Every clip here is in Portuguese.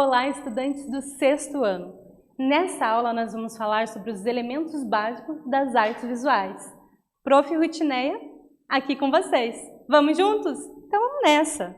Olá, estudantes do 6º ano! Nessa aula nós vamos falar sobre os elementos básicos das artes visuais. Prof. Rutineia, aqui com vocês. Vamos juntos? Então vamos nessa!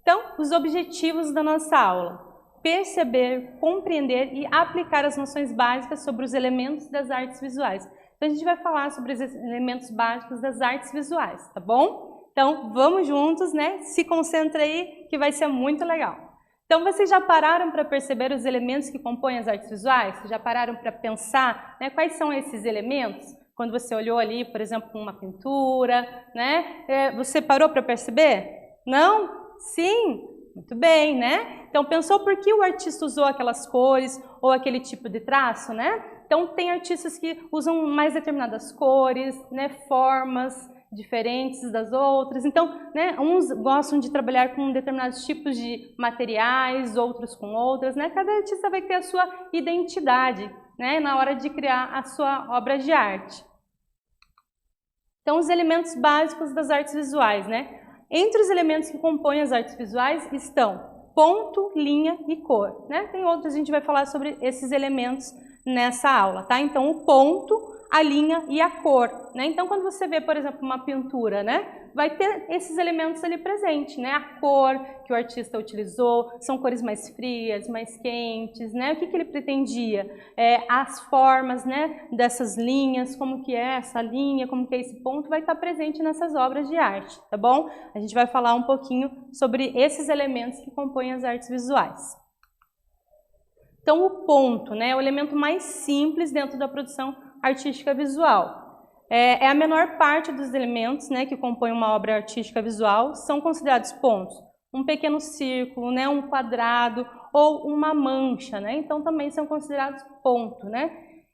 Então, os objetivos da nossa aula. Perceber, compreender e aplicar as noções básicas sobre os elementos das artes visuais. Então a gente vai falar sobre os elementos básicos das artes visuais, tá bom? Então vamos juntos, né? Se concentra aí que vai ser muito legal. Então, vocês já pararam para perceber os elementos que compõem as artes visuais? Vocês já pararam para pensar, né, quais são esses elementos? Quando você olhou ali, por exemplo, uma pintura, né? Você parou para perceber? Não? Sim? Muito bem, né? Então, pensou por que o artista usou aquelas cores ou aquele tipo de traço, né? Então, tem artistas que usam mais determinadas cores, né, formas diferentes das outras. Então, né, uns gostam de trabalhar com determinados tipos de materiais, outros com outras, né? Cada artista vai ter a sua identidade, né, na hora de criar a sua obra de arte. Então, os elementos básicos das artes visuais, né? Entre os elementos que compõem as artes visuais estão ponto, linha e cor, né? Tem outros, a gente vai falar sobre esses elementos nessa aula, tá? Então, o ponto, a linha e a cor, né? Então, quando você vê, por exemplo, uma pintura, né, vai ter esses elementos ali presentes, né? A cor que o artista utilizou, são cores mais frias, mais quentes, né? O que ele pretendia? As formas, né, dessas linhas, como que é essa linha, como que é esse ponto, vai estar presente nessas obras de arte, tá bom? A gente vai falar um pouquinho sobre esses elementos que compõem as artes visuais. Então, o ponto, né, é o elemento mais simples dentro da produção artística visual. É a menor parte dos elementos, né, que compõem uma obra artística visual, são considerados pontos. Um pequeno círculo, né, um quadrado ou uma mancha, né, então também são considerados ponto, né.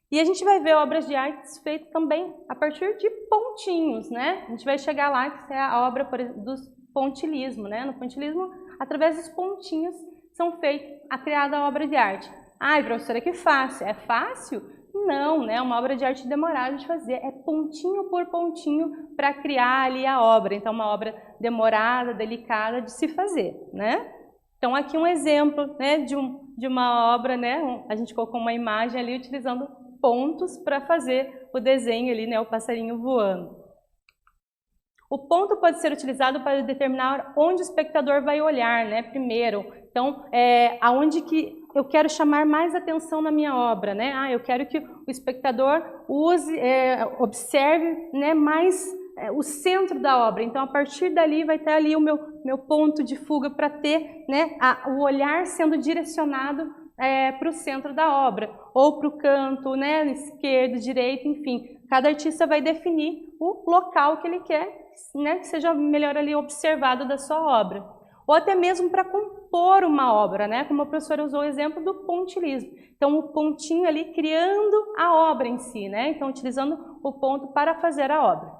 E a gente vai ver obras de arte feitas também a partir de pontinhos, né. A gente vai chegar lá, que é a obra do pontilhismo, né. No pontilhismo, através dos pontinhos, são feitos a criada obra de arte. Ai, professora, que fácil. É fácil? Não, né? Uma obra de arte demorada de fazer. É pontinho por pontinho para criar ali a obra. Então, uma obra demorada, delicada de se fazer, né? Então, aqui um exemplo, né, de uma obra, né? A gente colocou uma imagem ali utilizando pontos para fazer o desenho ali, né? O passarinho voando. O ponto pode ser utilizado para determinar onde o espectador vai olhar, né, primeiro. Então, aonde que eu quero chamar mais atenção na minha obra, né? Eu quero que o espectador observe, né, mais o centro da obra. Então, a partir dali vai ter ali o meu ponto de fuga para ter, né, o olhar sendo direcionado para o centro da obra, ou para o canto, né, esquerdo, direito, enfim. Cada artista vai definir o local que ele quer, né, que seja melhor ali observado da sua obra. Ou até mesmo para compor uma obra, né, como a professora usou o exemplo do pontilhismo. Então, o pontinho ali criando a obra em si, né, então utilizando o ponto para fazer a obra.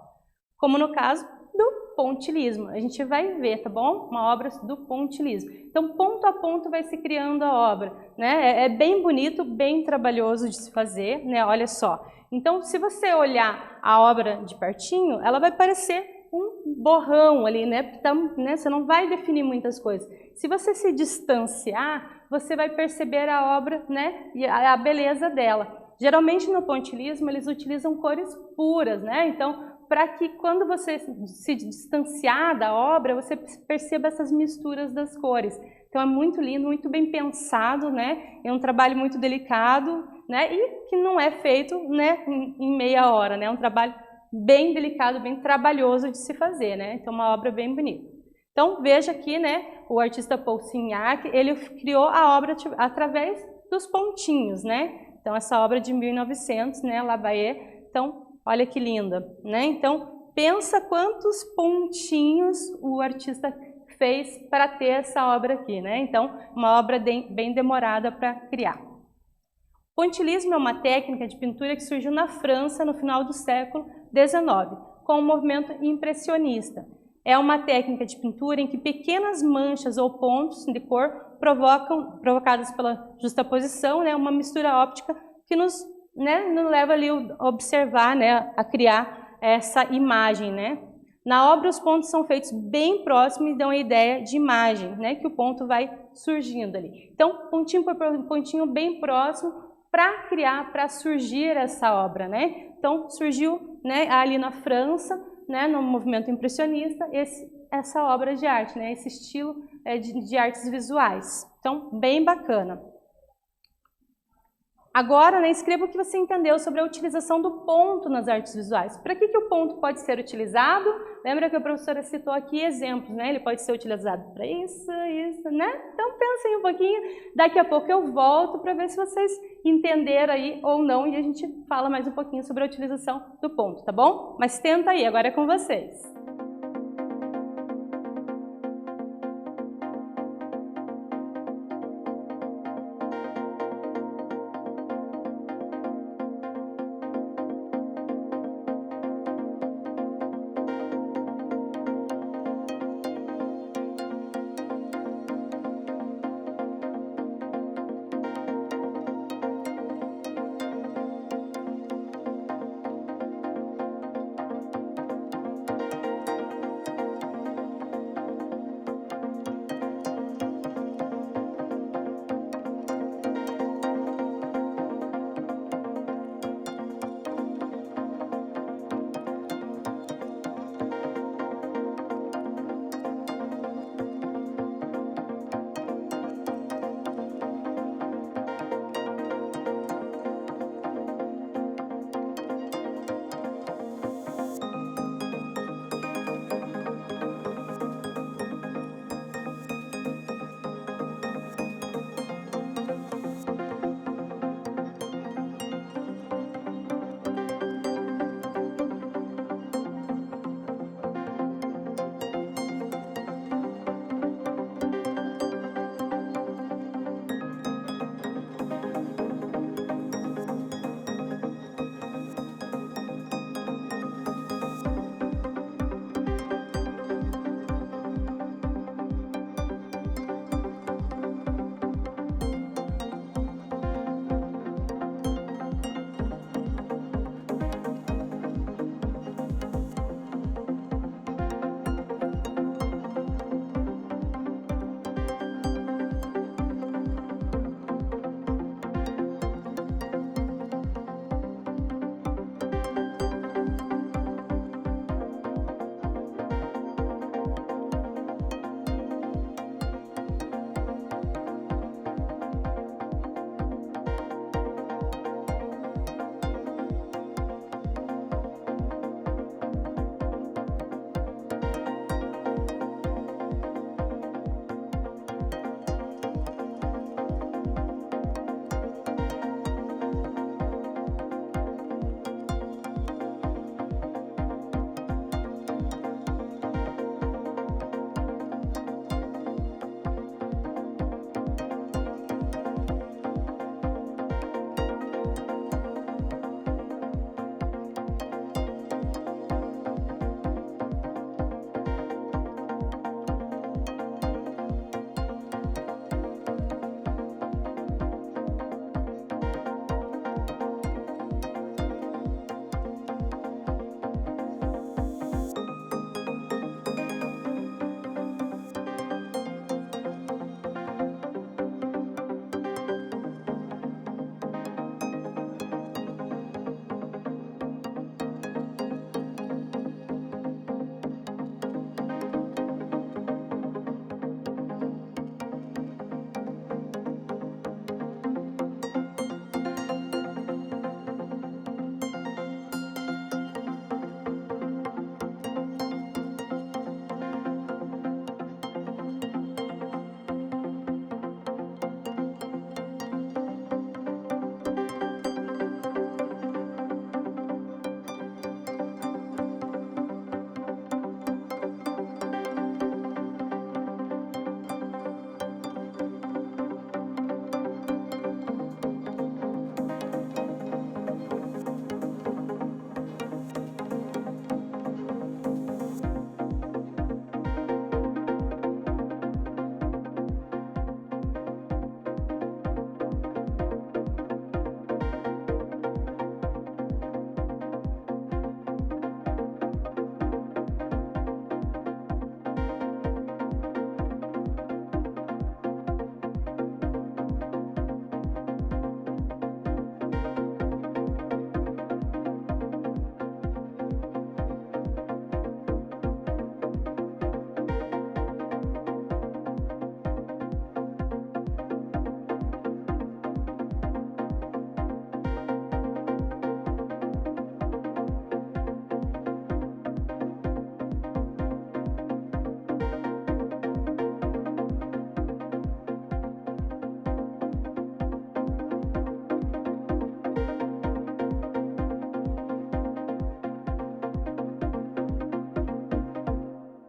Como no caso do pontilhismo, a gente vai ver, tá bom? Uma obra do pontilhismo. Então, ponto a ponto vai se criando a obra, né? É bem bonito, bem trabalhoso de se fazer, né? Olha só. Então, se você olhar a obra de pertinho, ela vai parecer um borrão ali, né? Então, né? Você não vai definir muitas coisas. Se você se distanciar, você vai perceber a obra, né? E a beleza dela. Geralmente no pontilhismo eles utilizam cores puras, né? Então, para que quando você se distanciar da obra, você perceba essas misturas das cores. Então é muito lindo, muito bem pensado, né? É um trabalho muito delicado, né? E que não é feito, né, em meia hora, né? É um trabalho bem delicado, bem trabalhoso de se fazer, né? Então uma obra bem bonita. Então veja aqui, né? O artista Paul Signac, ele criou a obra através dos pontinhos, né? Então essa obra de 1900, né? Lavalle. Então olha que linda, né? Então, pensa quantos pontinhos o artista fez para ter essa obra aqui, né? Então, uma obra bem demorada para criar. Pontilhismo é uma técnica de pintura que surgiu na França no final do século XIX, com o movimento impressionista. É uma técnica de pintura em que pequenas manchas ou pontos de cor provocadas pela justaposição, né, uma mistura óptica que nos leva ali a observar, né, a criar essa imagem, né? Na obra, os pontos são feitos bem próximos e dão a ideia de imagem, né, que o ponto vai surgindo ali. Então, pontinho por pontinho bem próximo para criar, para surgir essa obra, né? Então, surgiu, né, ali na França, né, no movimento impressionista, essa obra de arte, né, esse estilo de artes visuais. Então, bem bacana. Agora, né, escreva o que você entendeu sobre a utilização do ponto nas artes visuais. Para que o ponto pode ser utilizado? Lembra que a professora citou aqui exemplos, né? Ele pode ser utilizado para isso, né? Então, pensem um pouquinho. Daqui a pouco eu volto para ver se vocês entenderam aí ou não e a gente fala mais um pouquinho sobre a utilização do ponto, tá bom? Mas tenta aí, agora é com vocês.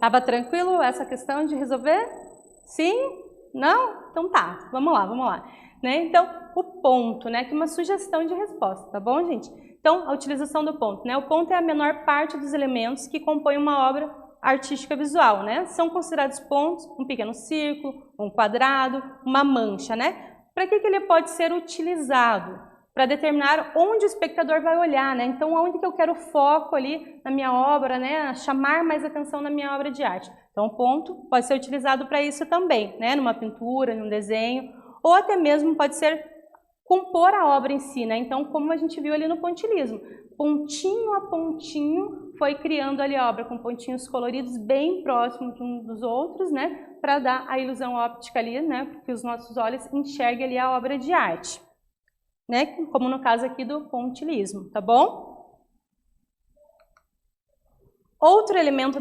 Tava tranquilo essa questão de resolver? Sim? Não? Então tá, vamos lá. Né? Então, o ponto, né? Aqui uma sugestão de resposta, tá bom, gente? Então, a utilização do ponto, né? O ponto é a menor parte dos elementos que compõem uma obra artística visual, né? São considerados pontos um pequeno círculo, um quadrado, uma mancha, né? Para que ele pode ser utilizado? Para determinar onde o espectador vai olhar, né? Então, onde que eu quero foco ali na minha obra, né? Chamar mais atenção na minha obra de arte. Então, o ponto pode ser utilizado para isso também, né? Numa pintura, num desenho, ou até mesmo pode ser compor a obra em si, né? Então, como a gente viu ali no pontilhismo, pontinho a pontinho foi criando ali a obra com pontinhos coloridos bem próximos uns dos outros, né? Para dar a ilusão óptica ali, né? Para que os nossos olhos enxerguem ali a obra de arte, né? Como no caso aqui do pontilhismo, tá bom? Outro elemento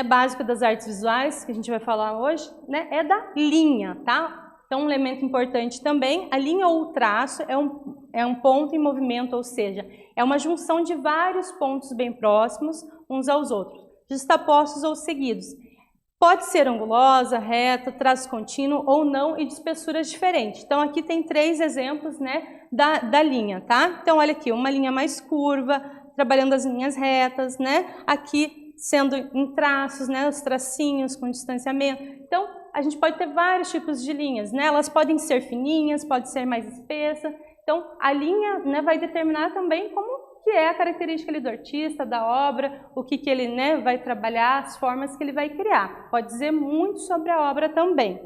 básico das artes visuais que a gente vai falar hoje, né? É da linha, tá? Então, um elemento importante também, a linha ou o traço é um ponto em movimento, ou seja, é uma junção de vários pontos bem próximos uns aos outros, justapostos ou seguidos. Pode ser angulosa, reta, traço contínuo ou não e de espessuras diferentes. Então, aqui tem 3 exemplos, né, da linha, tá? Então, olha aqui, uma linha mais curva, trabalhando as linhas retas, né? Aqui, sendo em traços, né, os tracinhos com distanciamento. Então, a gente pode ter vários tipos de linhas, né? Elas podem ser fininhas, pode ser mais espessa. Então, a linha, né, vai determinar também como que é a característica ali do artista, da obra, o que ele, né, vai trabalhar, as formas que ele vai criar. Pode dizer muito sobre a obra também.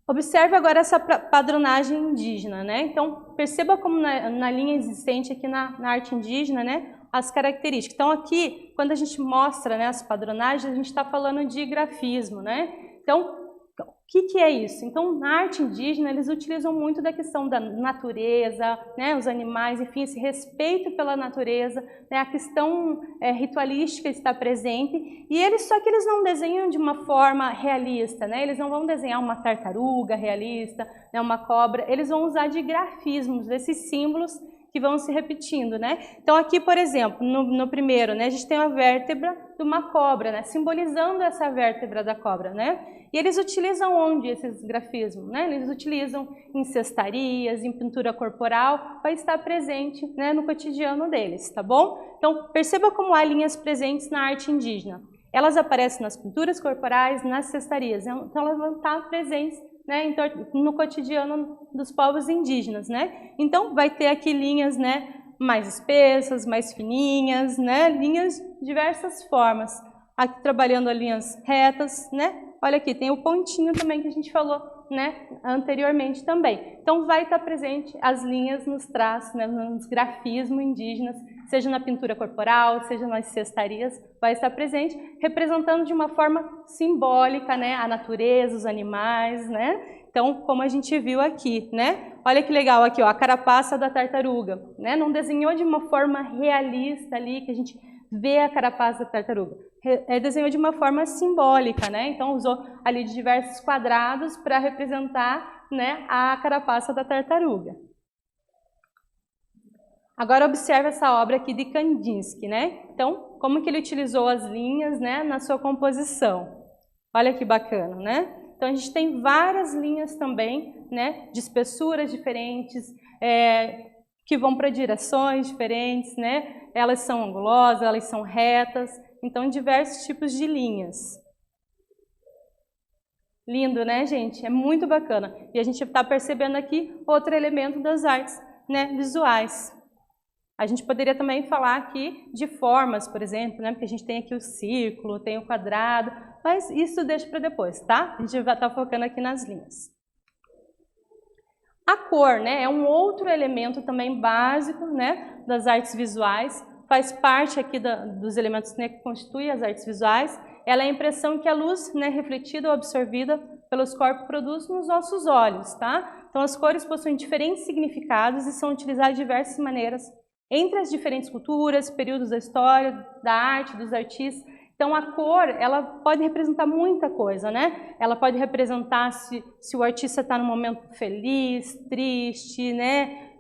Observe agora essa padronagem indígena, né? Então, perceba como na linha existente aqui na arte indígena, né, as características. Então, aqui, quando a gente mostra, né, as padronagens, a gente está falando de grafismo, né? Então, o que é isso? Então, na arte indígena, eles utilizam muito da questão da natureza, né, os animais, enfim, esse respeito pela natureza, né, a questão ritualística está presente, e só que eles não desenham de uma forma realista, né? Eles não vão desenhar uma tartaruga realista, né, uma cobra, eles vão usar de grafismos, desses símbolos que vão se repetindo, né? Então aqui, por exemplo, no primeiro, né, a gente tem a vértebra de uma cobra, né, simbolizando essa vértebra da cobra, né? E eles utilizam onde esses grafismos, né? Eles utilizam em cestarias, em pintura corporal, vai estar presente, né, no cotidiano deles, tá bom? Então perceba como há linhas presentes na arte indígena. Elas aparecem nas pinturas corporais, nas cestarias, então elas vão estar presentes, né, no cotidiano dos povos indígenas, né? Então, vai ter aqui linhas, né, mais espessas, mais fininhas, né, linhas de diversas formas. Aqui trabalhando as linhas retas, né? Olha aqui, tem o pontinho também que a gente falou, né, anteriormente também. Então, vai estar presente as linhas nos traços, né, nos grafismos indígenas, seja na pintura corporal, seja nas cestarias, vai estar presente, representando de uma forma simbólica, né, a natureza, os animais, né? Então, como a gente viu aqui, né? Olha que legal aqui, ó, a carapaça da tartaruga, né? Não desenhou de uma forma realista ali, que a gente vê a carapaça da tartaruga. Desenhou de uma forma simbólica, né? Então, usou ali de diversos quadrados para representar, né, a carapaça da tartaruga. Agora observe essa obra aqui de Kandinsky, né? Então, como que ele utilizou as linhas, né, na sua composição. Olha que bacana, né? Então, a gente tem várias linhas também, né, de espessuras diferentes, que vão para direções diferentes, né? Elas são angulosas, elas são retas, então diversos tipos de linhas. Lindo, né, gente? É muito bacana. E a gente está percebendo aqui outro elemento das artes, né, visuais. A gente poderia também falar aqui de formas, por exemplo, né? Porque a gente tem aqui o círculo, tem o quadrado, mas isso deixa para depois, tá? A gente vai estar focando aqui nas linhas. A cor, né, é um outro elemento também básico, né, das artes visuais, faz parte aqui dos elementos, né, que constituem as artes visuais. Ela é a impressão que a luz, né, refletida ou absorvida pelos corpos produz nos nossos olhos, tá? Então as cores possuem diferentes significados e são utilizadas de diversas maneiras entre as diferentes culturas, períodos da história, da arte, dos artistas. Então a cor, ela pode representar muita coisa, né? Ela pode representar se o artista está num momento feliz, triste, né?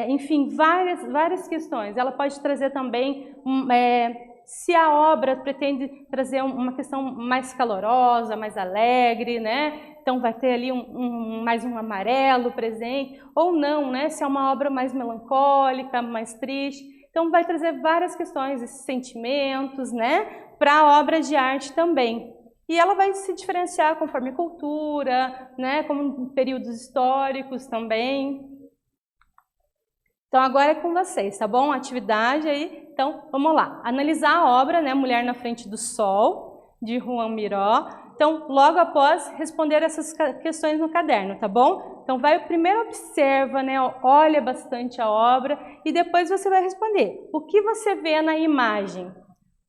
Enfim, várias questões. Ela pode trazer também se a obra pretende trazer uma questão mais calorosa, mais alegre, né? Então vai ter ali mais um amarelo presente, ou não, né? Se é uma obra mais melancólica, mais triste. Então vai trazer várias questões, esses sentimentos, né? Para a obra de arte também. E ela vai se diferenciar conforme cultura, né? Como períodos históricos também. Então agora é com vocês, tá bom? Atividade aí. Então vamos lá. Analisar a obra, né? Mulher na Frente do Sol, de João Miró. Então logo após responder essas questões no caderno, tá bom? Então primeiro observa, né? Olha bastante a obra e depois você vai responder. O que você vê na imagem?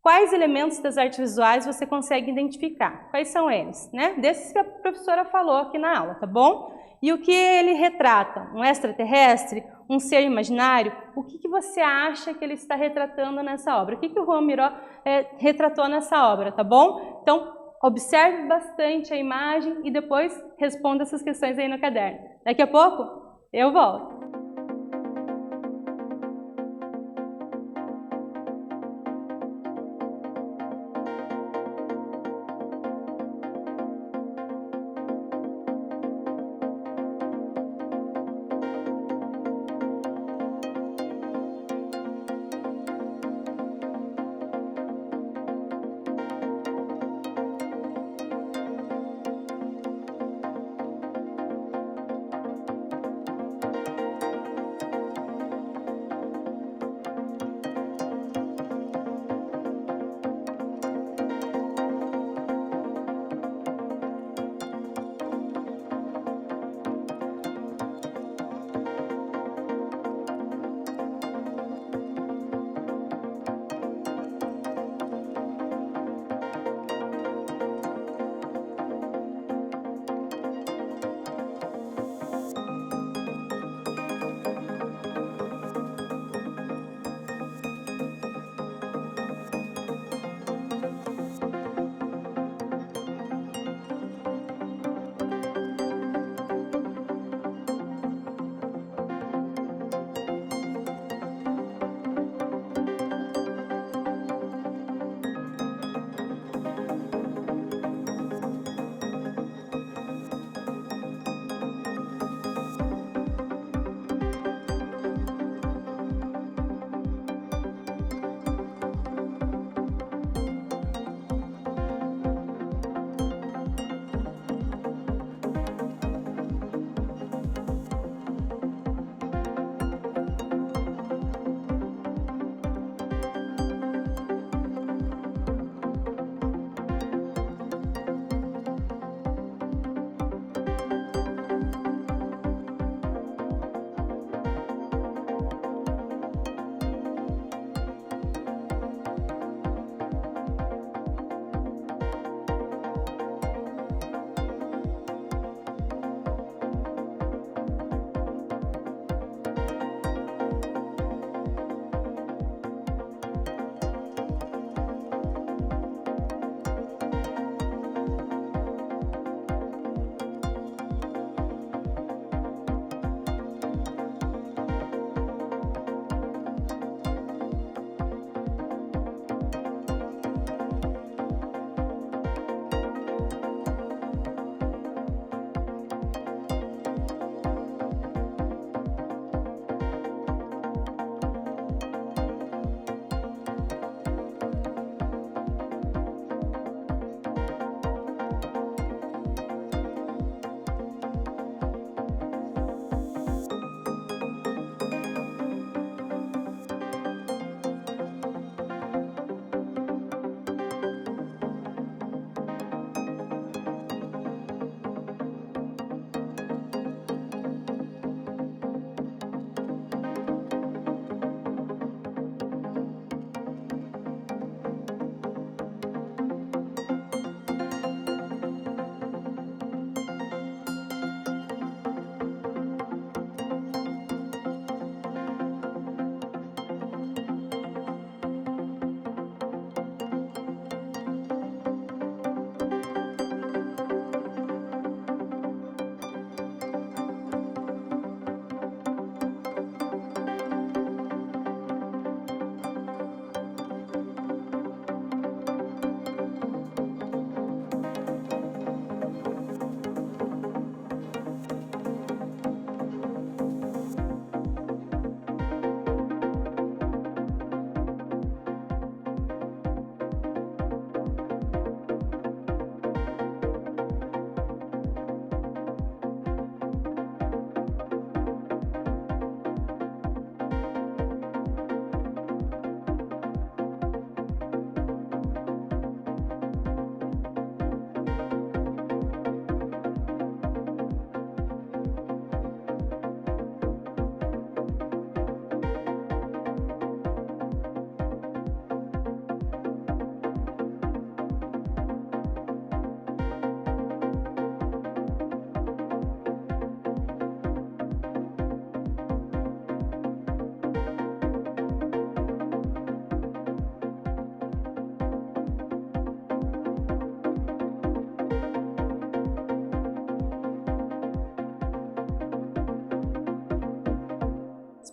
Quais elementos das artes visuais você consegue identificar? Quais são eles? Né? Desses que a professora falou aqui na aula, tá bom? E o que ele retrata? Um extraterrestre? Um ser imaginário? O que você acha que ele está retratando nessa obra? O que o João Miró retratou nessa obra, tá bom? Então, observe bastante a imagem e depois responda essas questões aí no caderno. Daqui a pouco, eu volto.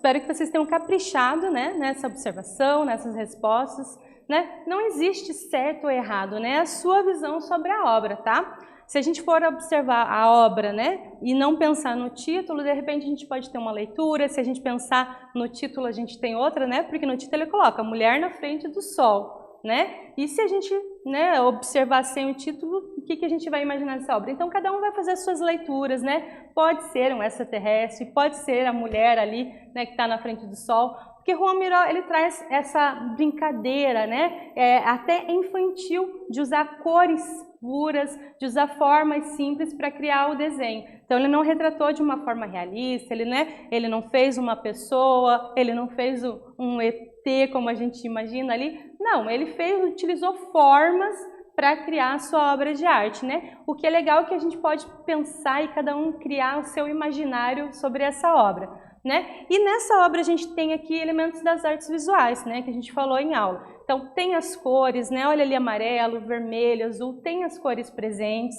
espero que vocês tenham caprichado, né, nessa observação, nessas respostas, né? Não existe certo ou errado, né? É a sua visão sobre a obra, tá? Se a gente for observar a obra, né, e não pensar no título, de repente a gente pode ter uma leitura. Se a gente pensar no título, a gente tem outra, né? Porque no título ele coloca Mulher na Frente do Sol, né? E se a gente, né, observar sem o título, o que a gente vai imaginar dessa obra? Então cada um vai fazer as suas leituras, né? Pode ser um extraterrestre, pode ser a mulher ali, né, que está na frente do sol. Porque Juan Miró, ele traz essa brincadeira, né, até infantil, de usar cores puras, de usar formas simples para criar o desenho. Então ele não retratou de uma forma realista, ele não fez uma pessoa, ele não fez um ET como a gente imagina ali. Não, ele utilizou formas para criar a sua obra de arte, né? O que é legal é que a gente pode pensar e cada um criar o seu imaginário sobre essa obra, né? E nessa obra a gente tem aqui elementos das artes visuais, né, que a gente falou em aula. Então tem as cores, né? Olha ali amarelo, vermelho, azul, tem as cores presentes,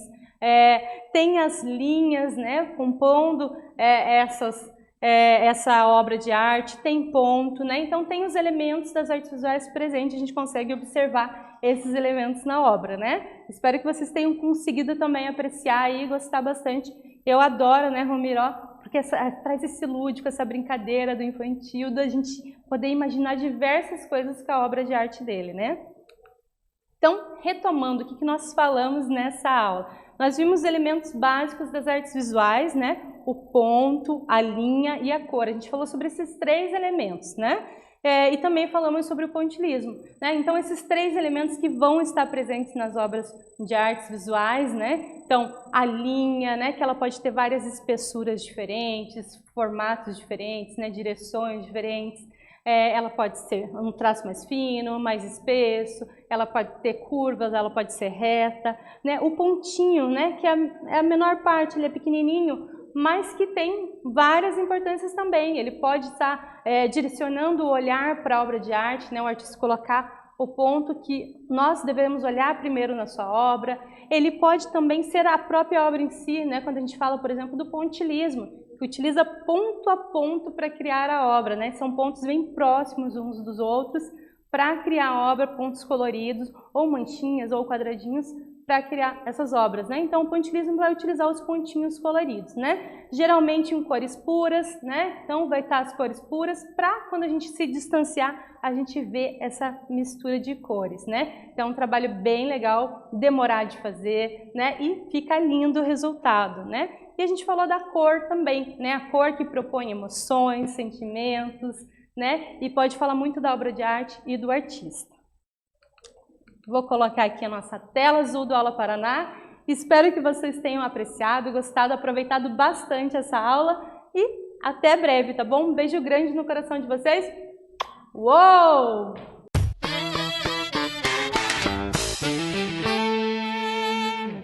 tem as linhas, né, compondo essa obra de arte, tem ponto, né? Então tem os elementos das artes visuais presentes, a gente consegue observar esses elementos na obra, né? Espero que vocês tenham conseguido também apreciar e gostar bastante. Eu adoro, né, Juan Miró, porque traz esse lúdico, essa brincadeira do infantil, da gente poder imaginar diversas coisas com a obra de arte dele, né? Então, retomando o que nós falamos nessa aula, nós vimos os elementos básicos das artes visuais, né? O ponto, a linha e a cor. A gente falou sobre esses três elementos, né? E também falamos sobre o pontilhismo, né? Então, esses três elementos que vão estar presentes nas obras de artes visuais, né? Então, a linha, né? Que ela pode ter várias espessuras diferentes, formatos diferentes, né? Direções diferentes. Ela pode ser um traço mais fino, mais espesso, ela pode ter curvas, ela pode ser reta, né? O pontinho, né? Que é a menor parte, ele é pequenininho, mas que tem várias importâncias também. Ele pode estar direcionando o olhar para a obra de arte, né? O artista colocar o ponto que nós devemos olhar primeiro na sua obra. Ele pode também ser a própria obra em si, né? Quando a gente fala, por exemplo, do pontilhismo, que utiliza ponto a ponto para criar a obra, né? São pontos bem próximos uns dos outros para criar a obra, pontos coloridos, ou manchinhas, ou quadradinhos, para criar essas obras, né? Então o pontilhismo vai utilizar os pontinhos coloridos, né? Geralmente em cores puras, né? Então vai estar as cores puras para quando a gente se distanciar, a gente vê essa mistura de cores, né? Então é um trabalho bem legal, demorar de fazer, né? E fica lindo o resultado, né? E a gente falou da cor também, né? A cor que propõe emoções, sentimentos, né? E pode falar muito da obra de arte e do artista. Vou colocar aqui a nossa tela azul do Aula Paraná. Espero que vocês tenham apreciado, gostado, aproveitado bastante essa aula e até breve, tá bom? Um beijo grande no coração de vocês. Uou!